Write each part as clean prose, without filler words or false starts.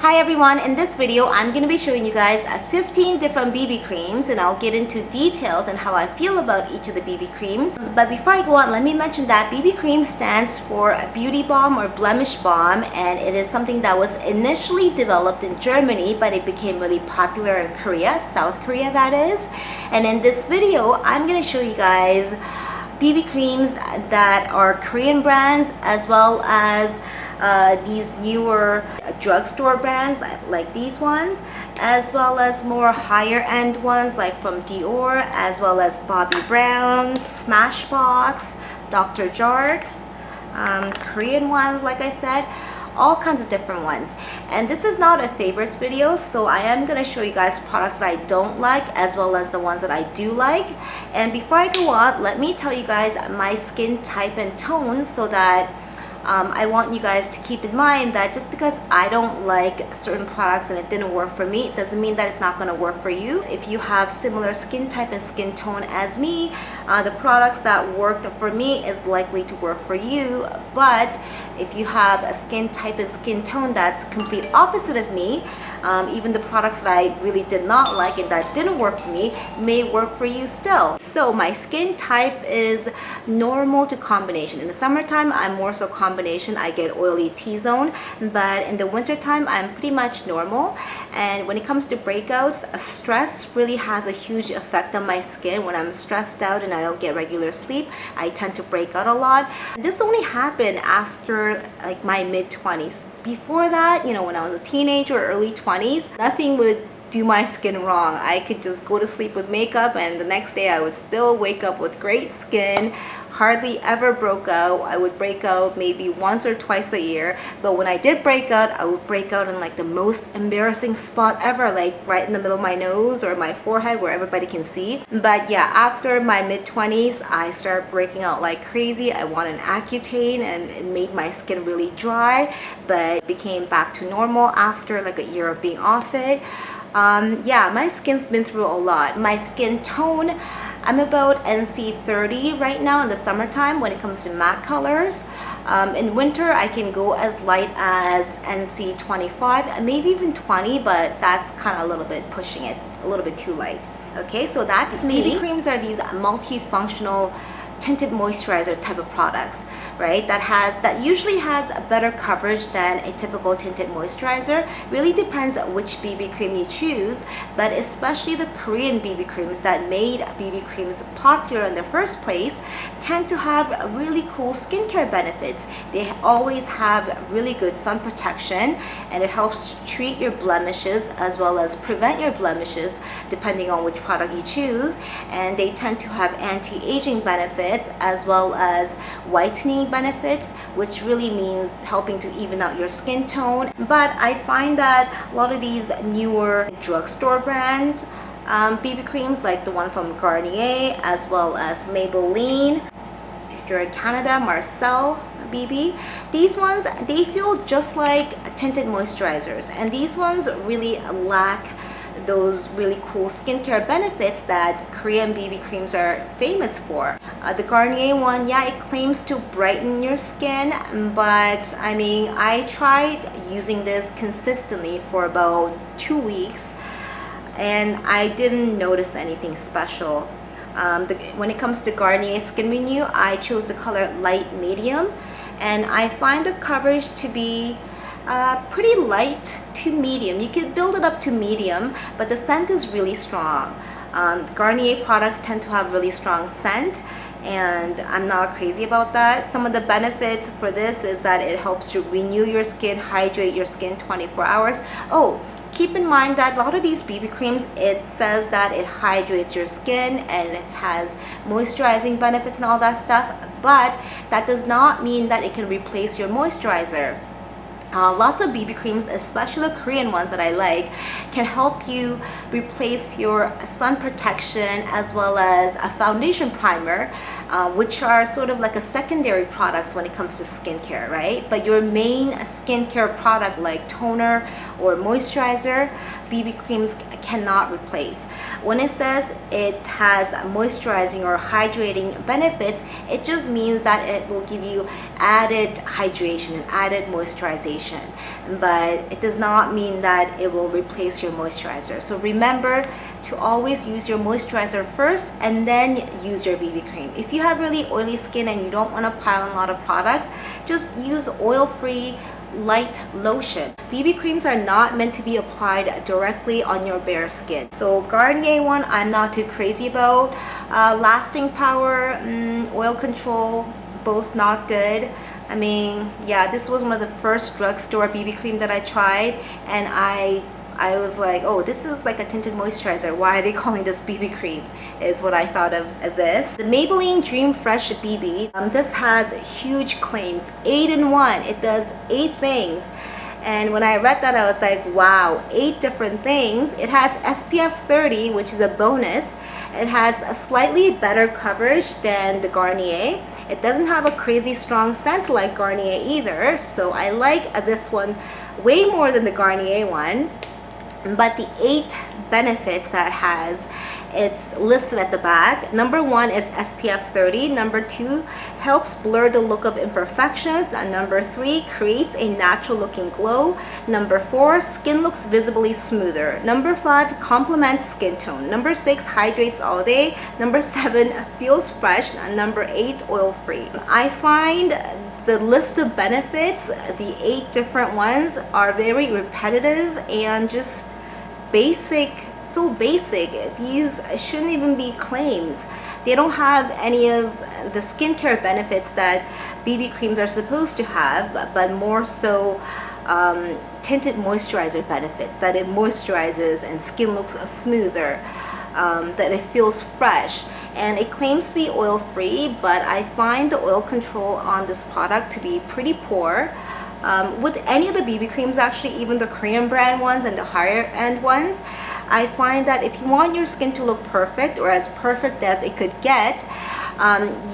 Hi everyone, in this video I'm going to be showing you guys 15 different BB creams, and I'll get into details and how I feel about each of the BB creams. But before I go on, let me mention that BB cream stands for a beauty balm or blemish balm, and it is something that was initially developed in Germany, but it became really popular in Korea, South Korea that is. And in this video I'm going to show you guys BB creams that are Korean brands, as well as these newer drugstore brands like these ones, as well as more higher end ones like from Dior, as well as Bobbi Brown, Smashbox, Dr. Jart, Korean ones like I said, all kinds of different ones. And this is not a favorites video, so I am going to show you guys products that I don't like as well as the ones that I do like. And before I go on, let me tell you guys my skin type and tone, so that I want you guys to keep in mind that just because I don't like certain products and it didn't work for me, it doesn't mean that it's not going to work for you. If you have similar skin type and skin tone as me, the products that worked for me is likely to work for you. But if you have a skin type and skin tone that's complete opposite of me, even the products that I really did not like and that didn't work for me may work for you still. So my skin type is normal to combination. In the summertime, I'm more so combination. I get oily T-zone, but in the winter time I'm pretty much normal. And when it comes to breakouts, stress really has a huge effect on my skin. When I'm stressed out and I don't get regular sleep, I tend to break out a lot. This only happened after like my mid-20s. Before that, you know, when I was a teenager or early 20s, nothing would do my skin wrong. I could just go to sleep with makeup and the next day I would still wake up with great skin. Hardly ever broke out. I would break out maybe once or twice a year, but when I did break out, I would break out in like the most embarrassing spot ever, like right in the middle of my nose or my forehead where everybody can see. But yeah, after my mid-20s, I started breaking out like crazy. I wanted Accutane and it made my skin really dry, but it became back to normal after like a year of being off it. Yeah, my skin's been through a lot. My skin tone, I'm about NC30 right now in the summertime when it comes to matte colors. In winter, I can go as light as NC25, maybe even 20, but that's kind of a little bit pushing it, a little bit too light. Okay, so that's me. BB creams are these multifunctional tinted moisturizer type of products, right? That usually has a better coverage than a typical tinted moisturizer. Really depends on which BB cream you choose, but especially the Korean BB creams that made BB creams popular in the first place tend to have really cool skincare benefits. They always have really good sun protection, and it helps treat your blemishes as well as prevent your blemishes depending on which product you choose. And they tend to have anti-aging benefits as well as whitening benefits, which really means helping to even out your skin tone. But I find that a lot of these newer drugstore brands BB creams, like the one from Garnier as well as Maybelline, if you're in Canada, Marcel BB, these ones, they feel just like tinted moisturizers, and these ones really lack those really cool skincare benefits that Korean BB creams are famous for. The Garnier one, yeah, it claims to brighten your skin, but I mean, I tried using this consistently for about 2 weeks and I didn't notice anything special. When it comes to Garnier Skin Renew, I chose the color light medium, and I find the coverage to be pretty light to medium. You could build it up to medium, but the scent is really strong. Garnier products tend to have really strong scent, and I'm not crazy about that. Some of the benefits for this is that it helps to renew your skin, hydrate your skin 24 hours. Oh, keep in mind that a lot of these BB creams, it says that it hydrates your skin and it has moisturizing benefits and all that stuff, but that does not mean that it can replace your moisturizer. Lots of BB creams, especially the Korean ones that I like, can help you replace your sun protection as well as a foundation primer, which are sort of like a secondary products when it comes to skincare, right? But your main skincare product like toner or moisturizer, BB creams cannot replace. When it says it has moisturizing or hydrating benefits, it just means that it will give you added hydration and added moisturization. foundation, but it does not mean that it will replace your moisturizer. So remember to always use your moisturizer first and then use your BB cream. If you have really oily skin and you don't want to pile on a lot of products, just use oil-free light lotion. BB creams are not meant to be applied directly on your bare skin. So Garnier one I'm not too crazy about. Lasting power, oil control, both not good. I mean, yeah, this was one of the first drugstore BB cream that I tried, and I was like, oh, this is like a tinted moisturizer. Why are they calling this BB cream? Is what I thought of this. The Maybelline Dream Fresh BB. This has huge claims. 8-in-1. It does 8 things. And when I read that, I was like, wow, 8 different things. It has SPF 30, which is a bonus. It has a slightly better coverage than the Garnier. It doesn't have a crazy strong scent like Garnier either. So I like this one way more than the Garnier one. But the 8 benefits that it has, it's listed at the back. Number 1 is SPF 30. Number 2, helps blur the look of imperfections. And number 3, creates a natural looking glow. Number 4, skin looks visibly smoother. Number 5, complements skin tone. Number 6, hydrates all day. Number 7, feels fresh. And number 8, oil free. I find the list of benefits, the 8 different ones, are very repetitive and just basic. So basic. These shouldn't even be claims. They don't have any of the skincare benefits that BB creams are supposed to have, but more so tinted moisturizer benefits, that it moisturizes and skin looks smoother, that it feels fresh, and it claims to be oil free, but I find the oil control on this product to be pretty poor. With any of the BB creams, actually, even the Korean brand ones and the higher end ones, I find that if you want your skin to look perfect, or as perfect as it could get,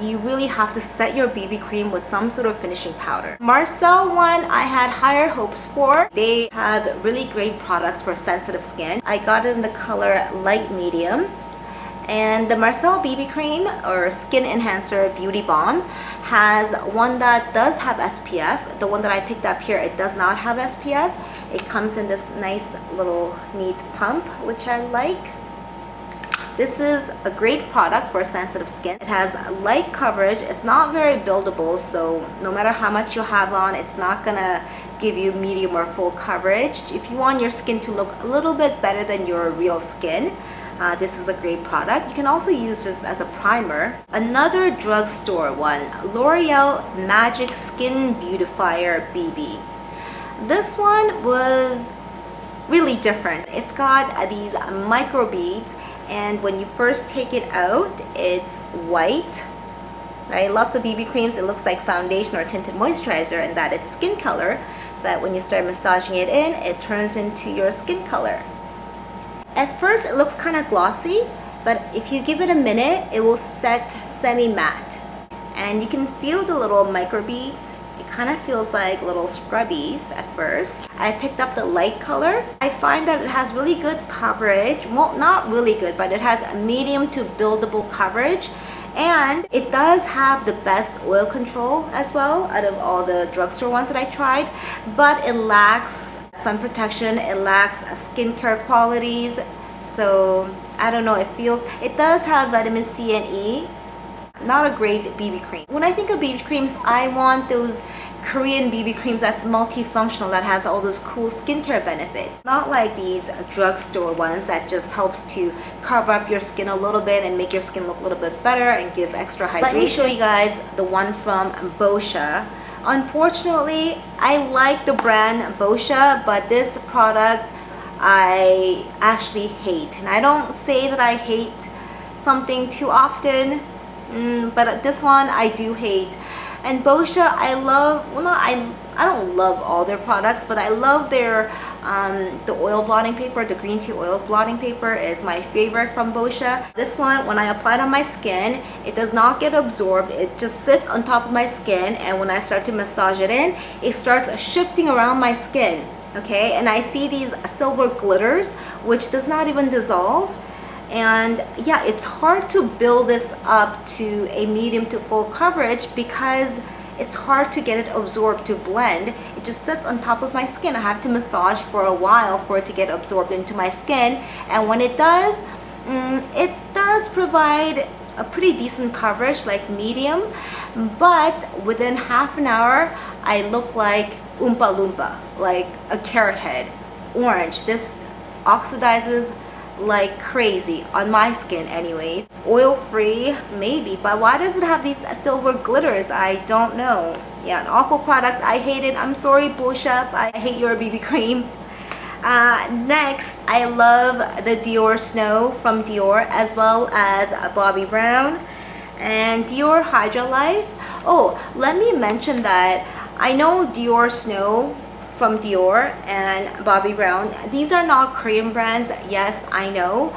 you really have to set your BB cream with some sort of finishing powder. Marcel one I had higher hopes for. They have really great products for sensitive skin. I got it in the color light medium. And the Marcel BB cream, or Skin Enhancer Beauty Balm, has one that does have SPF. The one that I picked up here, it does not have SPF. It comes in this nice little neat pump, which I like. This is a great product for sensitive skin. It has light coverage. It's not very buildable, so no matter how much you have on, it's not gonna give you medium or full coverage. If you want your skin to look a little bit better than your real skin, this is a great product. You can also use this as a primer. Another drugstore one, L'Oreal Magic Skin Beautifier BB. This one was really different. It's got these micro beads, and when you first take it out, it's white, right? Lots of BB creams, it looks like foundation or tinted moisturizer, and that it's skin color, but when you start massaging it in, it turns into your skin color. At first it looks kind of glossy, but if you give it a minute, it will set semi-matte. And you can feel the little micro beads. It kind of feels like little scrubbies at first. I picked up the light color. I find that it has really good coverage. Well, not really good, but it has a medium to buildable coverage. And it does have the best oil control as well out of all the drugstore ones that I tried, but it lacks sun protection, it lacks skincare qualities. So I don't know, it does have vitamin C and E. Not a great BB cream. When I think of BB creams, I want those Korean BB creams that's multifunctional, that has all those cool skincare benefits. Not like these drugstore ones that just helps to cover up your skin a little bit and make your skin look a little bit better and give extra hydration. Let me show you guys the one from Boscia. Unfortunately, I like the brand Boscia, but this product I actually hate. And I don't say that I hate something too often, but this one I do hate. And Boscia, I love, well, not, I don't love all their products, but I love their the oil blotting paper. The green tea oil blotting paper is my favorite from Boscia. This one, when I apply it on my skin, it does not get absorbed. It just sits on top of my skin, and when I start to massage it in, it starts shifting around my skin. Okay, and I see these silver glitters, which does not even dissolve. And yeah, it's hard to build this up to a medium to full coverage because it's hard to get it absorbed to blend. It just sits on top of my skin. I have to massage for a while for it to get absorbed into my skin, and when it does provide a pretty decent coverage, like medium, but within half an hour I look like Oompa Loompa, like a carrot head, orange. This oxidizes like crazy on my skin anyways. Oil free maybe, but why does it have these silver glitters? I don't know. Yeah, an awful product. I hate it. I'm sorry, Boshep, I hate your BB cream. Next, I love the Dior Snow from Dior, as well as Bobbi Brown and Dior Hydra Life. Oh, let me mention that I know Dior Snow from Dior and Bobbi Brown, these are not Korean brands. Yes, I know,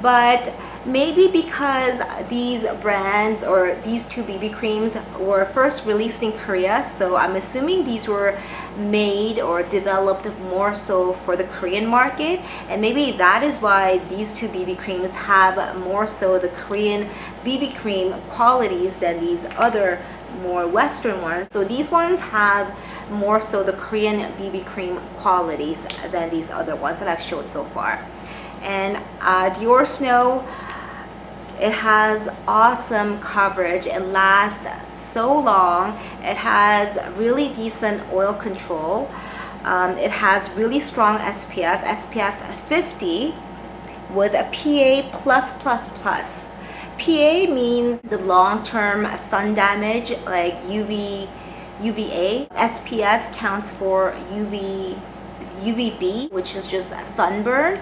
but maybe because these brands or these two BB creams were first released in Korea, so I'm assuming these were made or developed more so for the Korean market, and maybe that is why these two BB creams have more so the Korean BB cream qualities than these other more Western ones. So these ones have more so the Korean BB cream qualities than these other ones that I've showed so far. And Dior Snow, it has awesome coverage. It lasts so long. It has really decent oil control. It has really strong SPF 50 with a PA+++. PA means the long-term sun damage, like UVA. SPF counts for UVB, which is just sunburn.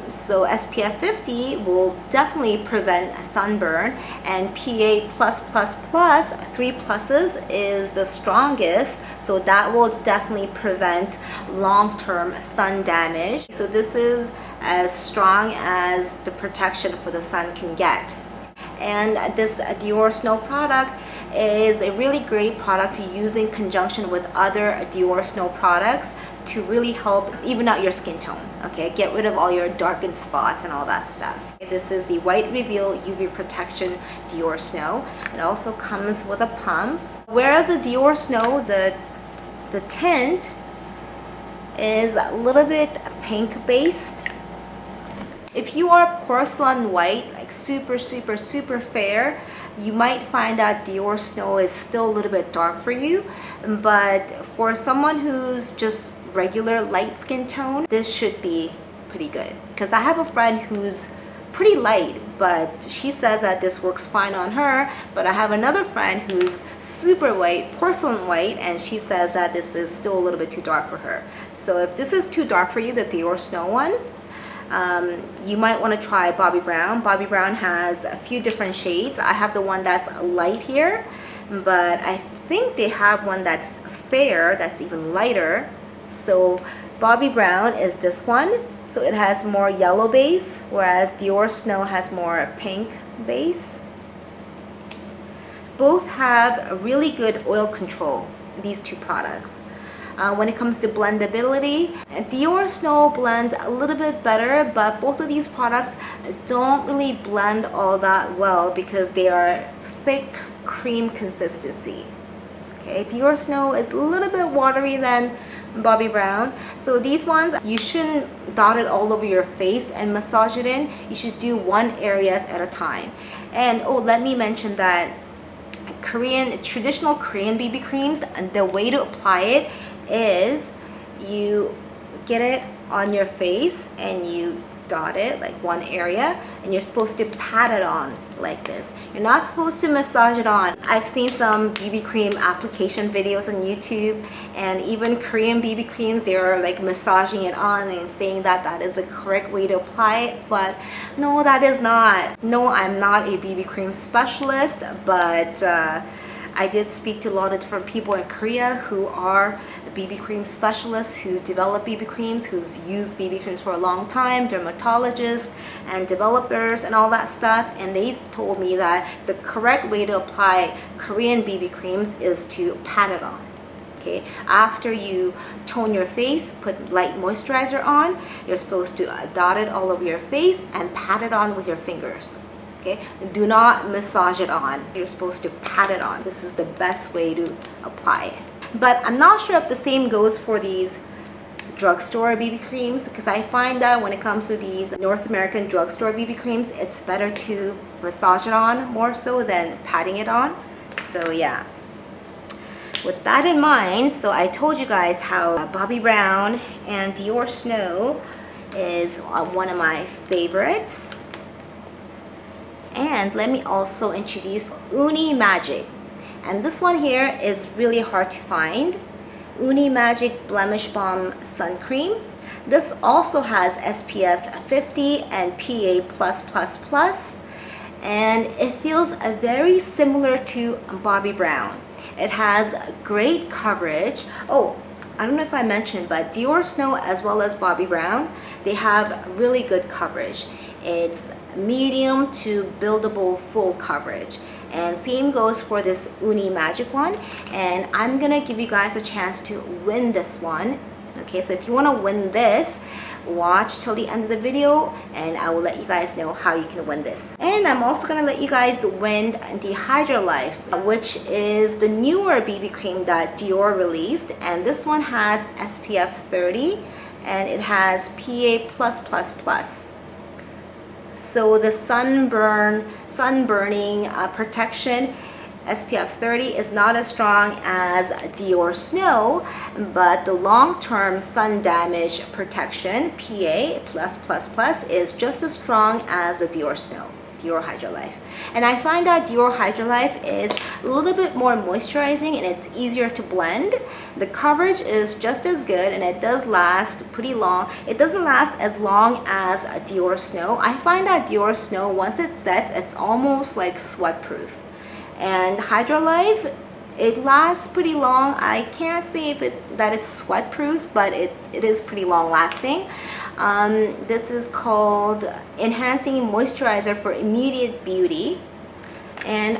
So SPF 50 will definitely prevent sunburn, and PA+++, 3 pluses, is the strongest, so that will definitely prevent long-term sun damage. So this is as strong as the protection for the sun can get. And this Dior Snow product is a really great product to use in conjunction with other Dior Snow products to really help even out your skin tone. Okay, get rid of all your darkened spots and all that stuff. This is the White Reveal UV Protection Dior Snow. It also comes with a pump. Whereas the Dior Snow, the tint is a little bit pink based. If you are porcelain white, like super fair, you might find that Dior Snow is still a little bit dark for you. But for someone who's just regular light skin tone, this should be pretty good. Because I have a friend who's pretty light, but she says that this works fine on her. But I have another friend who's super white, porcelain white, and she says that this is still a little bit too dark for her. So if this is too dark for you, the Dior Snow one, you might want to try Bobbi Brown. Bobbi Brown has a few different shades. I have the one that's light here, but I think they have one that's fair, that's even lighter. So Bobbi Brown is this one. So it has more yellow base, whereas Dior Snow has more pink base. Both have a really good oil control, these two products. When it comes to blendability, Dior Snow blends a little bit better, but both of these products don't really blend all that well because they are thick cream consistency. Okay, Dior Snow is a little bit watery than Bobbi Brown. So these ones, you shouldn't dot it all over your face and massage it in. You should do one area at a time. And oh, let me mention that traditional Korean BB creams, the way to apply it is you get it on your face and you dot it like one area, and you're supposed to pat it on like this. You're not supposed to massage it on. I've seen some BB cream application videos on YouTube, and even Korean BB creams, they are like massaging it on and saying that that is the correct way to apply it, but no, that is not. No, I'm not a BB cream specialist, but I did speak to a lot of different people in Korea who are BB cream specialists, who develop BB creams, who's used BB creams for a long time, dermatologists and developers and all that stuff, and they told me that the correct way to apply Korean BB creams is to pat it on. Okay, after you tone your face, put light moisturizer on, you're supposed to dot it all over your face and pat it on with your fingers. Okay, do not massage it on. You're supposed to pat it on. This is the best way to apply it. But I'm not sure if the same goes for these drugstore BB creams, because I find that when it comes to these North American drugstore BB creams, it's better to massage it on more so than patting it on. So yeah, with that in mind, so I told you guys how Bobbi Brown and Dior Snow is one of my favorites. And let me also introduce Uni Magic. And this one here is really hard to find. Uni Magic Blemish Balm Sun Cream. This also has SPF 50 and PA+++, and it feels very similar to Bobbi Brown. It has great coverage. Oh, I don't know if I mentioned, but Dior Snow as well as Bobbi Brown, they have really good coverage. It's medium to buildable full coverage. And same goes for this Uni Magic one. And I'm gonna give you guys a chance to win this one. Okay, so if you wanna win this, watch till the end of the video and I will let you guys know how you can win this. And I'm also gonna let you guys win the Hydra Life, which is the newer BB cream that Dior released. And this one has SPF 30 and it has PA+++. So the sunburning protection SPF 30 is not as strong as Dior Snow, but the long-term sun damage protection PA+++ is just as strong as the Dior Snow, Dior Hydra Life. And I find that Dior Hydra Life is a little bit more moisturizing and it's easier to blend. The coverage is just as good and it does last pretty long. It doesn't last as long as Dior Snow. I find that Dior Snow, once it sets, it's almost like sweat proof. And Hydra Life, it lasts pretty long. I can't say if that is sweat proof, but it is pretty long lasting. This is called Enhancing Moisturizer for Immediate Beauty, and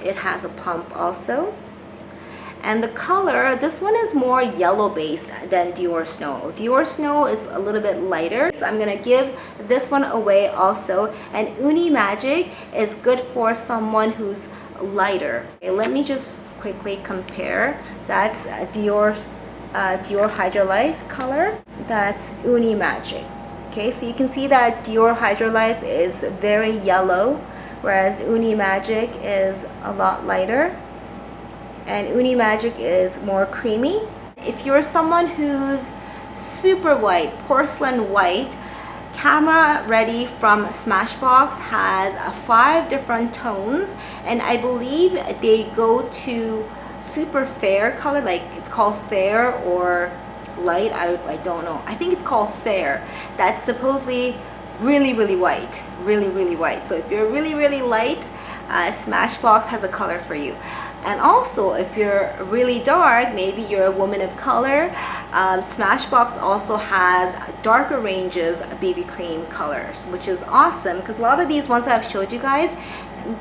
it has a pump also. And the color, this one is more yellow based than Dior Snow. Dior Snow is a little bit lighter, so I'm gonna give this one away also. And Uni Magic is good for someone who's lighter. Okay, let me just quickly compare. That's Dior Hydra Life color. That's Uni Magic. Okay, so you can see that Dior Hydra Life is very yellow, whereas Uni Magic is a lot lighter. And Uni Magic is more creamy. If you're someone who's super white, porcelain white, Camera Ready from Smashbox has 5 different tones, and I believe they go to super fair color, like it's called fair or light, I don't know. I think it's called fair. That's supposedly really white, really white. So if you're really light, Smashbox has a color for you. And also, if you're really dark, maybe you're a woman of color, Smashbox also has a darker range of BB cream colors, which is awesome because a lot of these ones that I've showed you guys,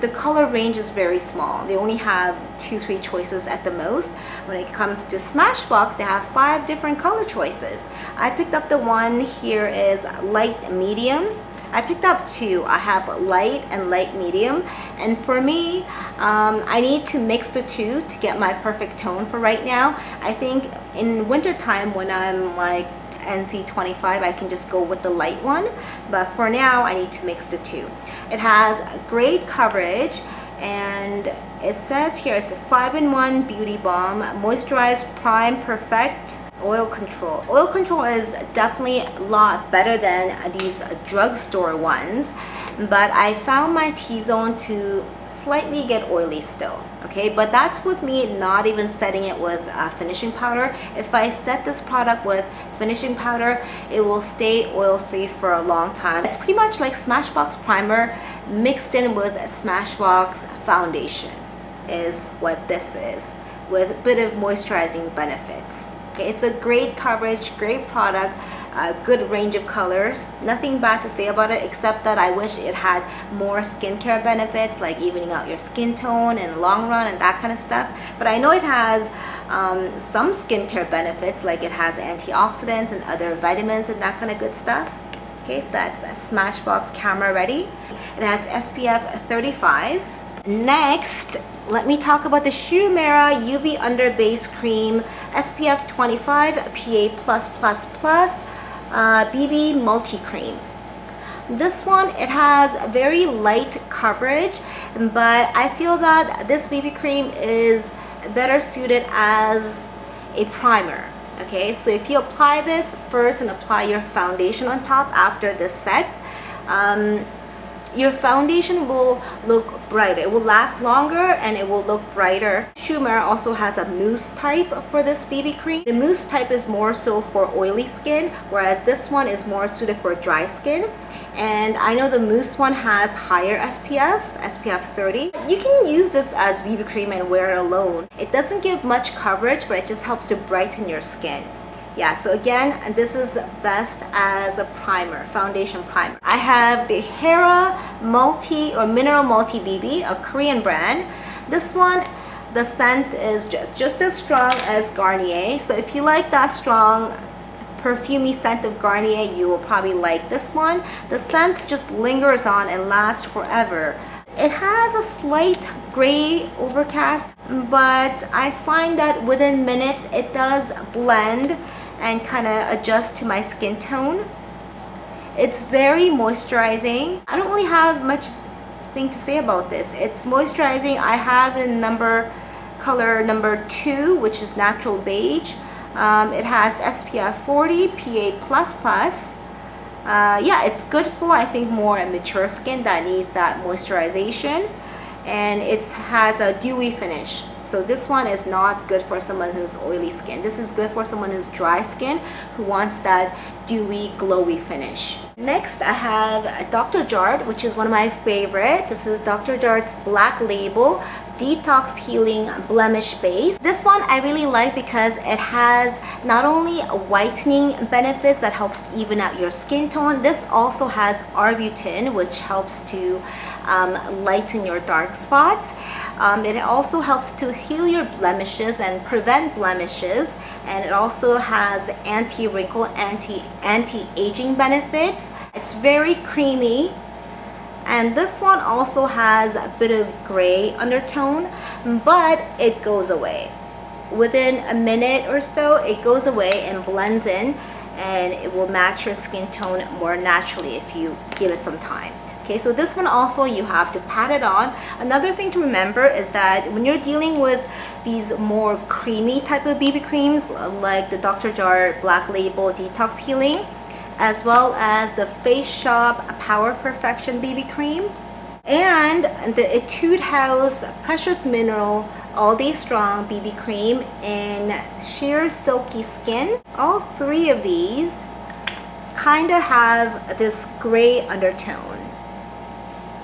the color range is very small. They only have 2-3 choices at the most. When it comes to Smashbox, they have 5 different color choices. I picked up the one here is light medium. I picked up 2. I have light and light medium, and for me, I need to mix the 2 to get my perfect tone for right now. I think in winter time when I'm like NC 25, I can just go with the light one, but for now I need to mix the 2. It has great coverage, and it says here it's a 5-in-1 beauty balm, moisturize, prime, perfect, oil control. Oil control is definitely a lot better than these drugstore ones, but I found my T-zone to slightly get oily still. Okay, but that's with me not even setting it with finishing powder. If I set this product with finishing powder, it will stay oil free for a long time. It's pretty much like Smashbox primer mixed in with Smashbox foundation is what this is, with a bit of moisturizing benefits. Okay, it's a great coverage, great product, good range of colors. Nothing bad to say about it except that I wish it had more skincare benefits, like evening out your skin tone in the long run and that kind of stuff. But I know it has some skincare benefits, like it has antioxidants and other vitamins and that kind of good stuff. Okay, so that's a Smashbox camera ready. It has SPF 35. Next, let me talk about the Shumera UV Under Base Cream SPF 25 PA+++ BB Multi Cream. This one, it has very light coverage, but I feel that this BB cream is better suited as a primer. Okay, so if you apply this first and apply your foundation on top after this sets, your foundation will look brighter. It will last longer and it will look brighter. Shumera also has a mousse type for this BB cream. The mousse type is more so for oily skin, whereas this one is more suited for dry skin. And I know the mousse one has higher SPF 30. You can use this as BB cream and wear it alone. It doesn't give much coverage, but it just helps to brighten your skin. Yeah, so again, this is best as a primer, foundation primer. I have the Hera Multi or Mineral Multi BB, a Korean brand. This one, the scent is just as strong as Garnier. So if you like that strong perfumey scent of Garnier, you will probably like this one. The scent just lingers on and lasts forever. It has a slight gray overcast, but I find that within minutes it does blend and kind of adjust to my skin tone. It's very moisturizing. I don't really have much thing to say about this. It's moisturizing. I have in color number 2, which is natural beige. It has SPF 40 PA++. Yeah, it's good for, I think, more mature skin that needs that moisturization, and it has a dewy finish. So this one is not good for someone who's oily skin. This is good for someone who's dry skin who wants that dewy, glowy finish. Next, I have Dr. Jart, which is one of my favorite. This is Dr. Jart's Black Label Detox Healing Blemish Base. This one I really like because it has not only whitening benefits that helps even out your skin tone, this also has arbutin, which helps to lighten your dark spots. It also helps to heal your blemishes and prevent blemishes, and it also has anti-wrinkle, anti-aging benefits. It's very creamy. And this one also has a bit of gray undertone, but it goes away. Within a minute or so, it goes away and blends in, and it will match your skin tone more naturally if you give it some time. Okay, so this one also you have to pat it on. Another thing to remember is that when you're dealing with these more creamy type of BB creams, like the Dr. Jart Black Label Detox Healing, as well as the Face Shop Power Perfection BB cream, and the Etude House Precious Mineral All Day Strong BB cream in Sheer Silky Skin. All three of these kind of have this gray undertone.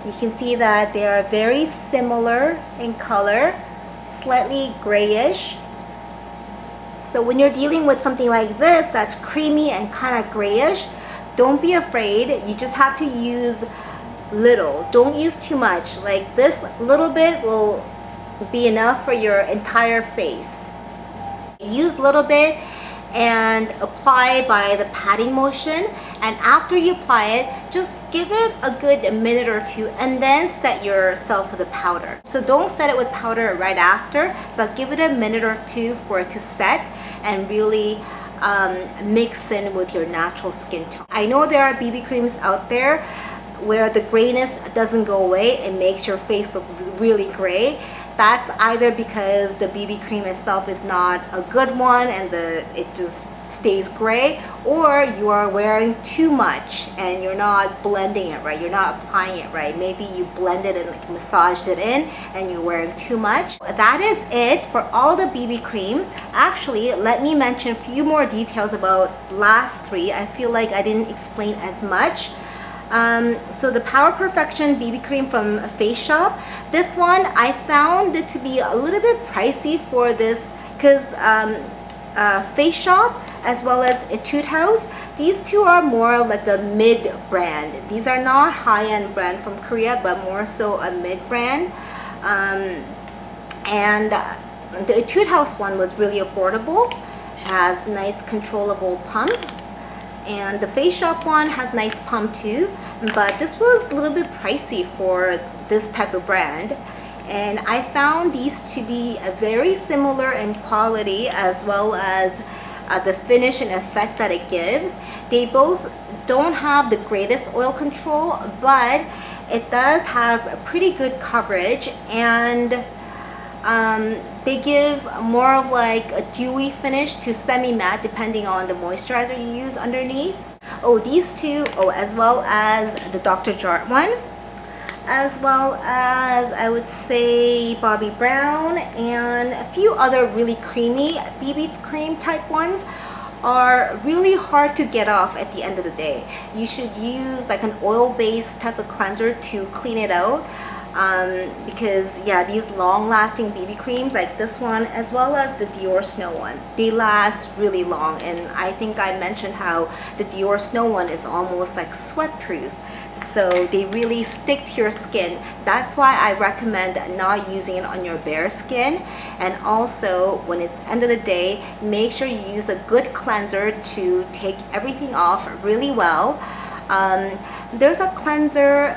You can see that they are very similar in color, slightly grayish. So when you're dealing with something like this that's creamy and kind of grayish, don't be afraid. You just have to use little. Don't use too much. Like this little bit will be enough for your entire face. Use a little bit and apply by the patting motion, and after you apply it, just give it a good minute or two and then set yourself with the powder. So don't set it with powder right after, but give it a minute or two for it to set and really mix in with your natural skin tone. I know there are BB creams out there where the grayness doesn't go away. It makes your face look really gray. That's either because the BB cream itself is not a good one and it just stays gray, or you are wearing too much and you're not blending it right, you're not applying it right. Maybe you blended and like massaged it in and you're wearing too much. That is it for all the BB creams. Actually, let me mention a few more details about last three. I feel like I didn't explain as much. So the Power Perfection BB cream from Face Shop, this one I found it to be a little bit pricey for this, because Face Shop as well as Etude House, these two are more like a mid brand. These are not high-end brand from Korea, but more so a mid brand. And the Etude House one was really affordable. It has nice controllable pump. And the Face Shop one has nice pump too, but this was a little bit pricey for this type of brand. And I found these to be very similar in quality as well as the finish and effect that it gives. They both don't have the greatest oil control, but it does have a pretty good coverage, and they give more of like a dewy finish to semi-matte depending on the moisturizer you use underneath. Oh, these two, as well as the Dr. Jart one, as well as I would say Bobbi Brown, and a few other really creamy BB cream type ones are really hard to get off at the end of the day. You should use like an oil-based type of cleanser to clean it out. Because yeah, these long-lasting BB creams like this one as well as the Dior Snow one, they last really long, and I think I mentioned how the Dior Snow one is almost like sweat proof, so they really stick to your skin. That's why I recommend not using it on your bare skin. And also, when it's end of the day, make sure you use a good cleanser to take everything off really well. There's a cleanser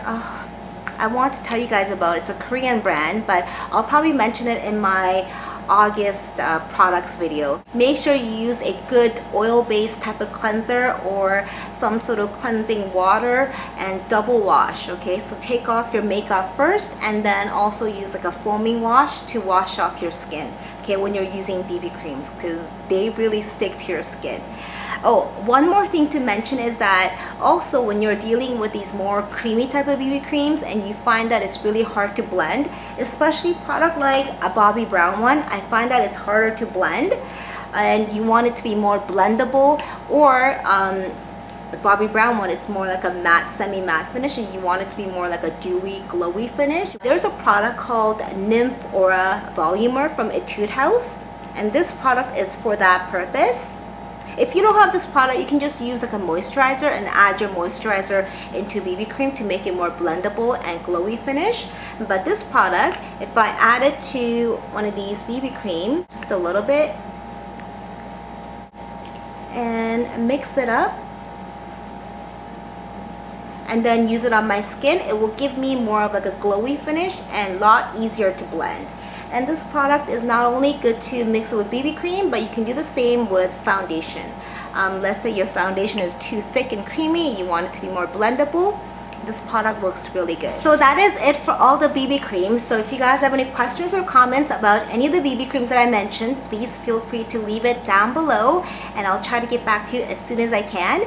I want to tell you guys about. It's a Korean brand, but I'll probably mention it in my August products video. Make sure you use a good oil-based type of cleanser or some sort of cleansing water and double wash. Okay, so take off your makeup first and then also use like a foaming wash to wash off your skin, okay, when you're using BB creams, because they really stick to your skin. Oh, one more thing to mention is that also when you're dealing with these more creamy type of BB creams and you find that it's really hard to blend, especially product like a Bobbi Brown one, I find that it's harder to blend and you want it to be more blendable, or the Bobbi Brown one is more like a matte, semi-matte finish and you want it to be more like a dewy, glowy finish. There's a product called Nymph Aura Volumer from Etude House, and this product is for that purpose. If you don't have this product, you can just use like a moisturizer and add your moisturizer into BB cream to make it more blendable and glowy finish. But this product, if I add it to one of these BB creams, just a little bit, and mix it up, and then use it on my skin, it will give me more of like a glowy finish and a lot easier to blend. And this product is not only good to mix it with BB cream, but you can do the same with foundation. Let's say your foundation is too thick and creamy, you want it to be more blendable, this product works really good. So that is it for all the BB creams. So if you guys have any questions or comments about any of the BB creams that I mentioned, please feel free to leave it down below and I'll try to get back to you as soon as I can.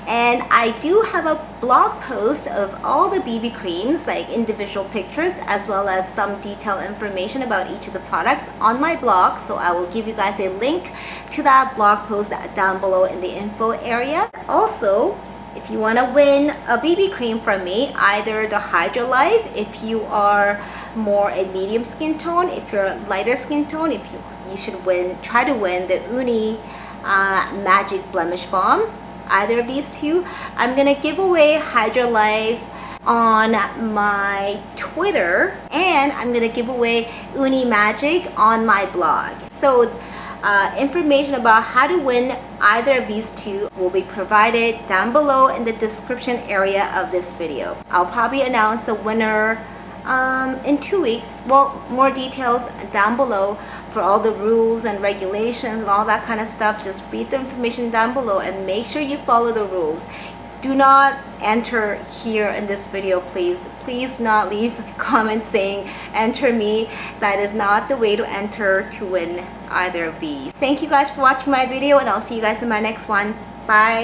And I do have a blog post of all the BB creams, like individual pictures as well as some detailed information about each of the products on my blog. So I will give you guys a link to that blog post down below in the info area. Also, if you want to win a BB cream from me, either the Hydra Life if you are more a medium skin tone, if you're a lighter skin tone, if you should try to win the Uni Magic Blemish Balm. Either of these two, I'm gonna give away Hydra Life on my Twitter, and I'm gonna give away Uni Magic on my blog. So information about how to win either of these two will be provided down below in the description area of this video. I'll probably announce the winner in 2 weeks. Well, more details down below for all the rules and regulations and all that kind of stuff. Just read the information down below and make sure you follow the rules. Do not enter here in this video, please. Please not leave comments saying enter me. That is not the way to enter to win either of these. Thank you guys for watching my video, and I'll see you guys in my next one. Bye.